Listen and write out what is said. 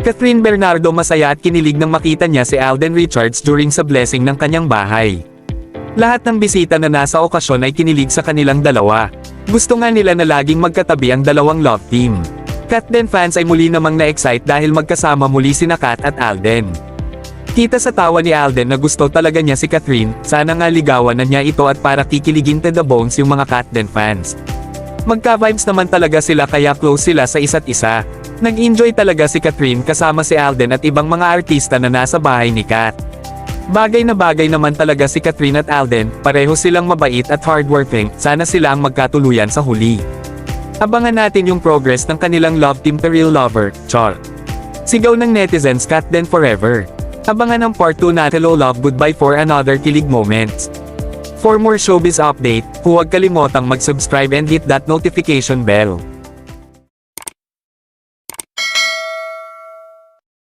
Catherine Bernardo masaya at kinilig nang makita niya si Alden Richards during sa blessing ng kanyang bahay. Lahat ng bisita na nasa okasyon ay kinilig sa kanilang dalawa. Gusto nga nila na laging magkatabi ang dalawang love team. Katden fans ay muli namang na-excite dahil magkasama muli sina Kat at Alden. Kita sa tawa ni Alden na gusto talaga niya si Catherine, sana nga ligawan na niya ito at para kikiligin to the bones yung mga Katden fans. Magka-vibes naman talaga sila kaya close sila sa isa't isa. Nag-enjoy talaga si Catherine kasama si Alden at ibang mga artista na nasa bahay ni Kat. Bagay na bagay naman talaga si Catherine at Alden, pareho silang mabait at hardworking, sana sila ang magkatuluyan sa huli. Abangan natin yung progress ng kanilang love team to real lover, char. Sigaw ng netizens Katden forever. Abangan ang part 2 na Hello Love Goodbye for another kilig moments. For more showbiz update, huwag kalimotang mag-subscribe and hit that notification bell.